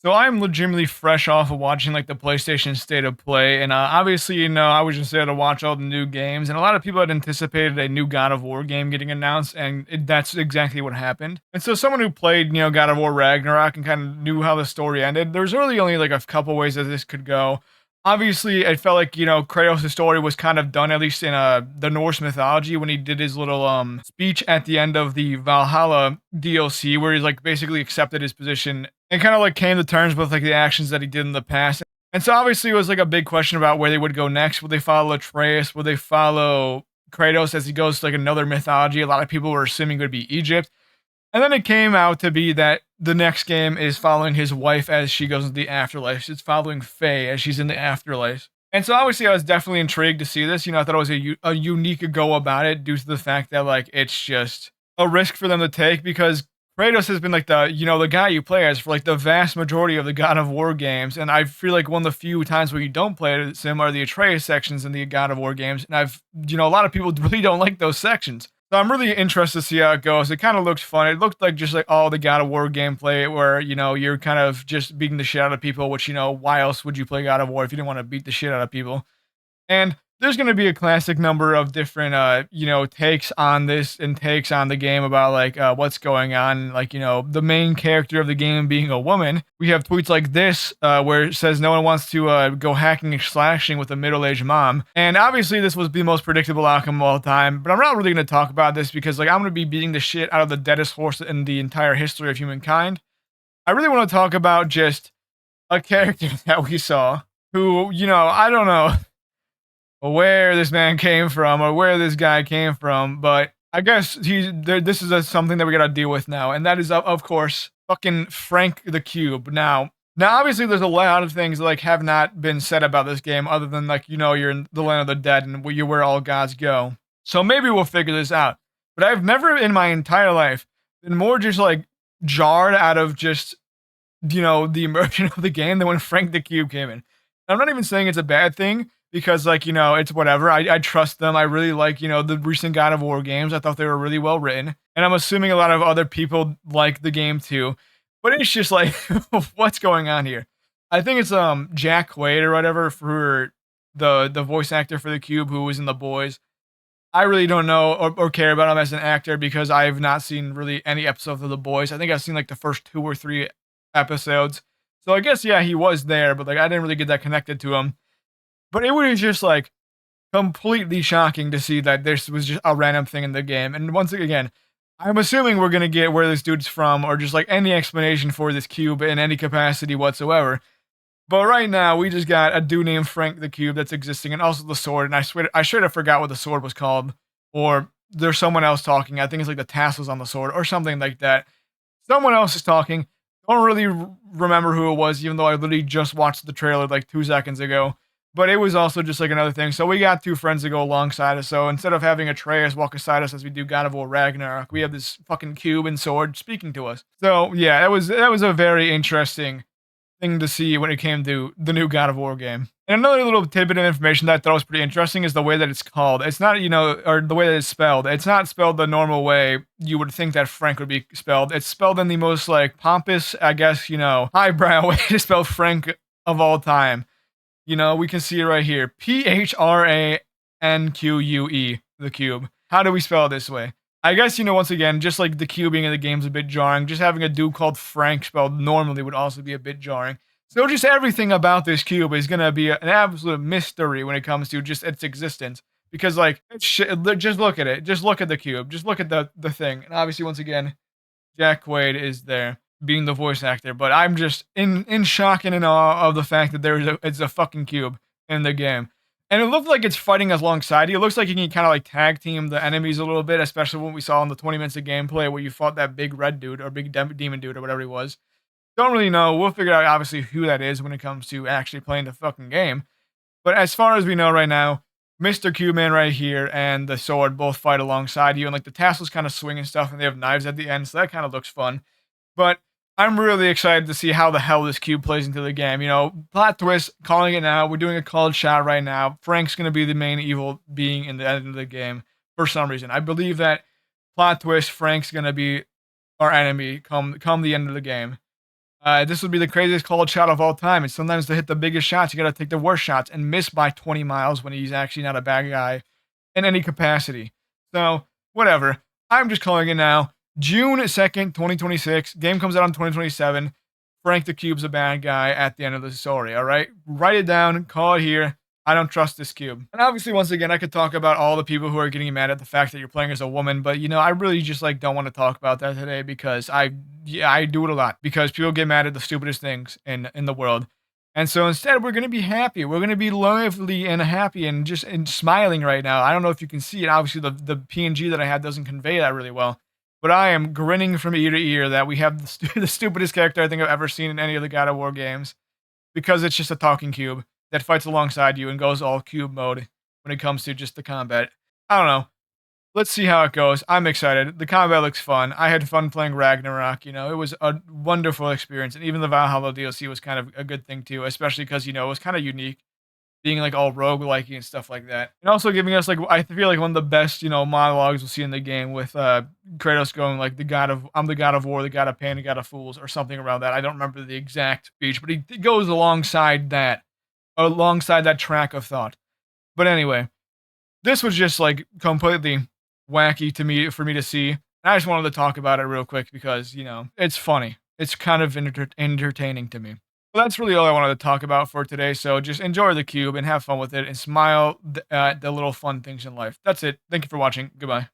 So I'm legitimately fresh off of watching like the PlayStation State of Play, and obviously, I was just there to watch all the new games, and a lot of people had anticipated a new God of War game getting announced, and that's exactly what happened. And so, someone who played, God of War Ragnarok and kind of knew how the story ended, there's really only like a couple ways that this could go. Obviously, it felt like Kratos' story was kind of done at least in the Norse mythology when he did his little speech at the end of the Valhalla DLC, where he's like basically accepted his position and kind of like came to terms with like the actions that he did in the past. And so obviously it was like a big question about where they would go next. Would they follow Atreus? Would they follow Kratos as he goes to like another mythology? A lot of people were assuming it would be Egypt. And then it came out to be that the next game is following his wife as she goes into the afterlife. It's following Faye as she's in the afterlife. And so obviously I was definitely intrigued to see this. I thought it was a unique go about it due to the fact that like it's just a risk for them to take because Kratos has been like the guy you play as for like the vast majority of the God of War games. And I feel like one of the few times where you don't play as him are the Atreus sections in the God of War games. And a lot of people really don't like those sections. So I'm really interested to see how it goes. It kind of looked fun. It looked like just like all the God of War gameplay where, you're kind of just beating the shit out of people, which, why else would you play God of War if you didn't want to beat the shit out of people? And there's going to be a classic number of different, takes on this and takes on the game about like what's going on. Like, the main character of the game being a woman. We have tweets like this where it says no one wants to go hacking and slashing with a middle-aged mom. And obviously, this was the most predictable outcome of all time. But I'm not really going to talk about this because like I'm going to be beating the shit out of the deadest horse in the entire history of humankind. I really want to talk about just a character that we saw who, I don't know where this man came from or where this guy came from, but I guess this is something that we gotta deal with now, and that is of course fucking Frank the Cube. Now, obviously, there's a lot of things that, like have not been said about this game, other than like you're in the land of the dead and you're where all gods go. So maybe we'll figure this out. But I've never in my entire life been more just like jarred out of just the immersion of the game than when Frank the Cube came in. I'm not even saying it's a bad thing because, like, it's whatever. I trust them. I really like, the recent God of War games. I thought they were really well written. And I'm assuming a lot of other people like the game too. But it's just like, what's going on here? I think it's Jack Quaid or whatever for the voice actor for the Cube who was in The Boys. I really don't know or care about him as an actor because I've not seen really any episodes of The Boys. I think I've seen like the first 2 or 3 episodes. So I guess yeah, he was there, but like I didn't really get that connected to him. But it was just like completely shocking to see that this was just a random thing in the game. And once again, I'm assuming we're gonna get where this dude's from, or just like any explanation for this cube in any capacity whatsoever. But right now, we just got a dude named Frank the Cube that's existing, and also the sword. And I swear, I should have forgot what the sword was called, or there's someone else talking. I think it's like the tassels on the sword, or something like that. Someone else is talking. Don't really remember who it was, even though I literally just watched the trailer like 2 seconds ago. But it was also just like another thing. So we got two friends to go alongside us. So instead of having Atreus walk beside us as we do God of War Ragnarok, we have this fucking cube and sword speaking to us. So yeah, that was a very interesting thing to see when it came to the new God of War game. And another little tidbit of information that I thought was pretty interesting is the way that it's called. It's not, or the way that it's spelled. It's not spelled the normal way you would think that Frank would be spelled. It's spelled in the most like pompous, I guess, highbrow way to spell Frank of all time. We can see it right here. Phranque, the cube. How do we spell it this way? I guess, once again, just like the cubing in the game's a bit jarring, just having a dude called Frank spelled normally would also be a bit jarring. So just everything about this cube is gonna be an absolute mystery when it comes to just its existence. Because like, just look at it. Just look at the cube. Just look at the thing. And obviously, once again, Jack Quaid is there being the voice actor. But I'm just in shock and in awe of the fact that it's a fucking cube in the game. And it looked like it's fighting alongside you. It looks like you can kind of like tag team the enemies a little bit, especially what we saw in the 20 minutes of gameplay where you fought that big red dude or big demon dude or whatever he was. Don't really know. We'll figure out obviously who that is when it comes to actually playing the fucking game. But as far as we know right now, Mr. Q-Man right here and the sword both fight alongside you, and like the tassels kind of swing and stuff, and they have knives at the end, so that kind of looks fun. But I'm really excited to see how the hell this cube plays into the game. Plot twist, calling it now. We're doing a called shot right now. Frank's going to be the main evil being in the end of the game for some reason. I believe that plot twist, Frank's going to be our enemy come the end of the game. This would be the craziest called shot of all time, and sometimes to hit the biggest shots, you gotta take the worst shots and miss by 20 miles when he's actually not a bad guy in any capacity. So, whatever. I'm just calling it now. June 2nd, 2026. Game comes out on 2027. Frank the Cube's a bad guy at the end of the story, alright? Write it down, call it here. I don't trust this cube. And obviously, once again, I could talk about all the people who are getting mad at the fact that you're playing as a woman, but I really just like don't want to talk about that today because I do it a lot because people get mad at the stupidest things in the world. And so instead, we're gonna be happy. We're gonna be lively and happy and just and smiling right now. I don't know if you can see it. Obviously, the PNG that I had doesn't convey that really well, but I am grinning from ear to ear that we have the stupidest character I think I've ever seen in any of the God of War games because it's just a talking cube that fights alongside you and goes all cube mode when it comes to just the combat. I don't know. Let's see how it goes. I'm excited. The combat looks fun. I had fun playing Ragnarok. It was a wonderful experience, and even the Valhalla DLC was kind of a good thing too, especially because it was kind of unique, being like all roguelike and stuff like that, and also giving us like I feel like one of the best monologues we'll see in the game with Kratos going like the god of I'm the god of war, the god of pain, the god of fools, or something around that. I don't remember the exact speech, but he goes alongside that track of thought. But anyway, this was just like completely wacky to me for me to see. And I just wanted to talk about it real quick because, it's funny. It's kind of entertaining to me. Well, that's really all I wanted to talk about for today. So just enjoy the cube and have fun with it and smile at the little fun things in life. That's it. Thank you for watching. Goodbye.